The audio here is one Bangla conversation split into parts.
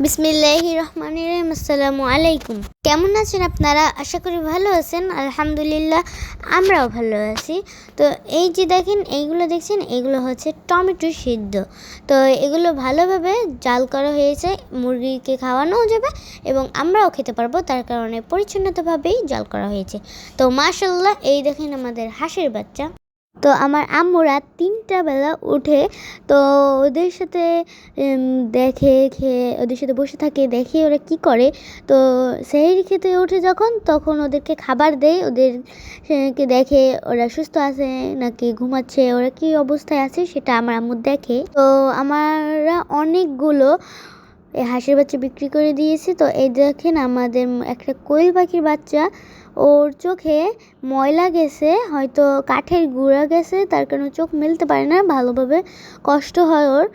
বিসমিল্লাহির রহমানির রহিম। আসসালামু আলাইকুম। কেমন আছেন আপনারা? আশা করি ভালো আছেন। আলহামদুলিল্লাহ আমরাও ভালো আছি। তো এই যে দেখেন, এইগুলো দেখছেন, এগুলো হচ্ছে টমেটো সিদ্ধ। তো এগুলো ভালোভাবে জাল করা হয়েছে, মুরগিকে খাওয়ানোও যাবে এবং আমরাও খেতে পারবো, তার কারণে পরিচ্ছন্নতাভাবেই জাল করা হয়েছে। তো মাশাআল্লাহ, এই দেখেন আমাদের হাঁসের বাচ্চা। তো আমার আম্মু রাত 3টা বেলা উঠে, তো ওদের সাথে দেখে খেয়ে ওদের সাথে বসে থাকে, দেখে ওরা কি করে। তো সেহরি খেতে ওঠে যখন, তখন ওদেরকে খাবার দেয়, ওদেরকে দেখে ওরা সুস্থ আছে নাকি ঘুমাচ্ছে, ওরা কি অবস্থায় আছে সেটা আমার আম্মু দেখে। তো আমরা অনেকগুলো হাঁসের বাচ্চা বিক্রি করে দিয়েছি। তো এই দেখেন আমাদের একটা কোয়েল পাখির বাচ্চা, ওর চোখে ময়লা গেছে, হয়তো কাঠের গুঁড়া গেছে, তার কারণে চোখ মেলতে পারে না ভালোভাবে, কষ্ট হয় ওর।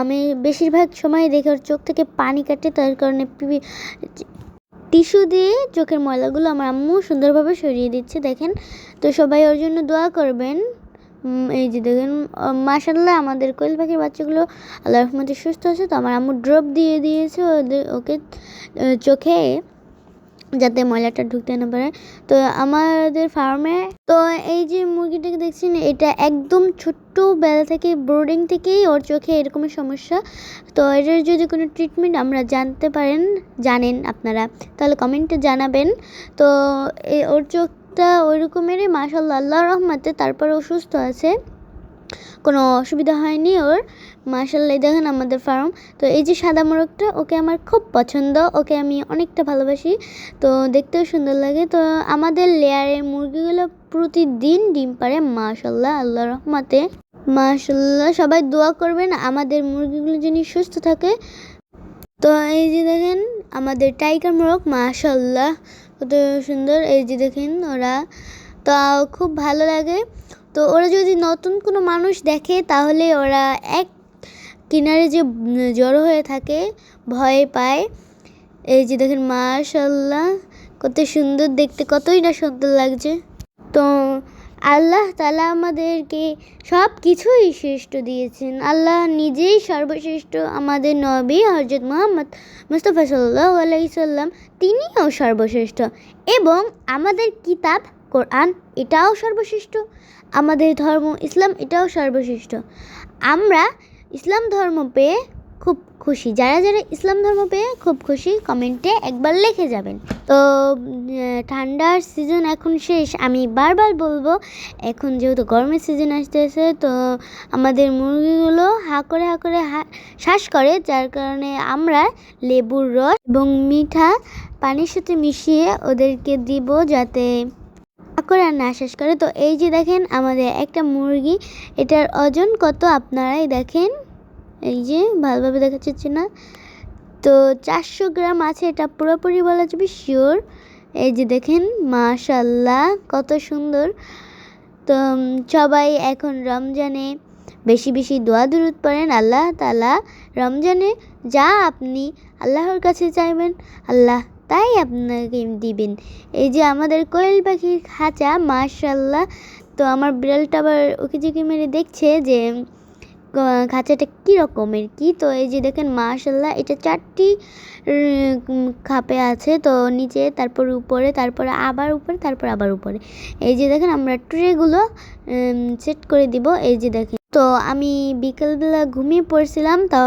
আমি বেশিরভাগ সময় দেখি ওর চোখ থেকে পানি কাটে, তার কারণে টিস্যু দিয়ে চোখের ময়লাগুলো আমার আম্মু সুন্দরভাবে সরিয়ে দিচ্ছে, দেখেন। তো সবাই ওর জন্য দোয়া করবেন। এই যে দেখেন, মাশাআল্লাহ আমাদের কোয়েল পাখির বাচ্চাগুলো আল্লাহর রহমতে সুস্থ আছে। তো আমার আম্মু ড্রপ দিয়ে দিয়েছে ওকে চোখে, যাতে ময়লাটা ঢুকতে না পারে। তো আমাদের ফার্মে তো এই যে মুরগিটাকে দেখছেন, এটা একদম ছোট্টবেলা থেকে বোর্ডিং থেকেই ওর চোখে এরকমের সমস্যা। তো এটার যদি কোনো ট্রিটমেন্ট আমরা জানেন আপনারা, তাহলে কমেন্টে জানাবেন। তো ওর চোখটা ওই রকমেরই, মাশাআল্লাহ আল্লাহর রহমতে, তারপরে ও সুস্থ আছে, কোনো অসুবিধা হয়নি ওর, মাশাআল্লাহ। দেখেন আমাদের ফার্ম। তো এই যে সাদা মোরগটা, ওকে আমার খুব পছন্দ, ওকে আমি অনেকটা ভালোবাসি, তো দেখতেও সুন্দর লাগে। তো আমাদের লেয়ারের মুরগিগুলো প্রতিদিন ডিম পারে, মাশাআল্লাহ আল্লাহর রহমতে, মাশাআল্লাহ। সবাই দোয়া করবেন আমাদের মুরগিগুলো যেন সুস্থ থাকে। তো এই যে দেখেন আমাদের টাইগার মোরগ, মাশাআল্লাহ কত সুন্দর। এই যে দেখেন ওরা, তো খুব ভালো লাগে। তো ওরা যদি নতুন কোনো মানুষ দেখে, তাহলে ওরা এক কিনারে যে জড়ো হয়ে থাকে, ভয় পায়। এই যে দেখেন মাশাআল্লাহ কত সুন্দর দেখতে, কতই না সুন্দর লাগছে। তো আল্লাহ তাআলা আমাদেরকে সব কিছুই শ্রেষ্ঠ দিয়েছেন, আল্লাহ নিজেই সর্বশ্রেষ্ঠ। আমাদের নবী হযরত মুহাম্মদ মুস্তাফা সাল্লাল্লাহু আলাইহি সাল্লাম, তিনিও সর্বশ্রেষ্ঠ, এবং আমাদের কিতাব কোরআন এটাও সর্বশ্রেষ্ঠ, আমাদের ধর্ম ইসলাম এটাও সর্বশ্রেষ্ঠ। আমরা ইসলাম ধর্ম পেয়ে খুব খুশি। যারা যারা ইসলাম ধর্ম পেয়ে খুব খুশি, কমেন্টে একবার লিখে যাবেন। তো ঠান্ডার সিজন এখন শেষ, আমি বারবার বলবো, এখন যেহেতু গরমের সিজন আসতেছে, তো আমাদের মুরগিগুলো হা করে শ্বাস করে, যার কারণে আমরা লেবুর রস এবং মিঠা পানির সাথে মিশিয়ে ওদেরকে দিব, যাতে করে না শেষ করে। তো এই যে দেখেন আমাদের একটা মুরগি, এটার ওজন কত আপনারাই দেখেন, এই যে ভালোভাবে দেখা যাচ্ছে না, তো 400 গ্রাম আছে, এটা পুরোপুরি বলা যাবে শিওর। এই যে দেখেন মাশাআল্লাহ কত সুন্দর। তো সবাই এখন রমজানে বেশি বেশি দোয়া দুরূদ পড়েন, আল্লাহ তাআলা রমজানে যা আপনি আল্লাহর কাছে চাইবেন, আল্লাহ তাই আপনাকে দিবেন। এই যে আমাদের কোয়েল পাখির খাঁচা, মাশাআল্লাহ। তো আমার বিড়ালটা আবার ওকে জিকে মেরে দেখছে যে খাঁচাটা কী রকমের কি। তো এই যে দেখেন মাশাআল্লাহ, এটা 4টি খাপে আছে, তো নিচে, তারপর উপরে, তারপরে আবার উপরে, তারপর আবার উপরে। এই যে দেখেন আমরা ট্রেগুলো সেট করে দিব। এই যে দেখেন, তো আমি বিকেলবেলা ঘুমিয়ে পড়ছিলাম, তো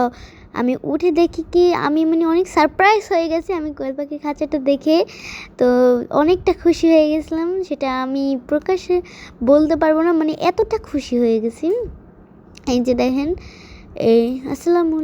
আমি উঠে দেখি কি, আমি অনেক সারপ্রাইজ হয়ে গেছি আমি কোয়েল পাখির খাঁচাটা দেখে। তো অনেকটা খুশি হয়ে গেছিলাম, সেটা আমি প্রকাশ্যে বলতে পারবো না, এতটা খুশি হয়ে গেছি। এই যে দেখেন, এই আসসালামু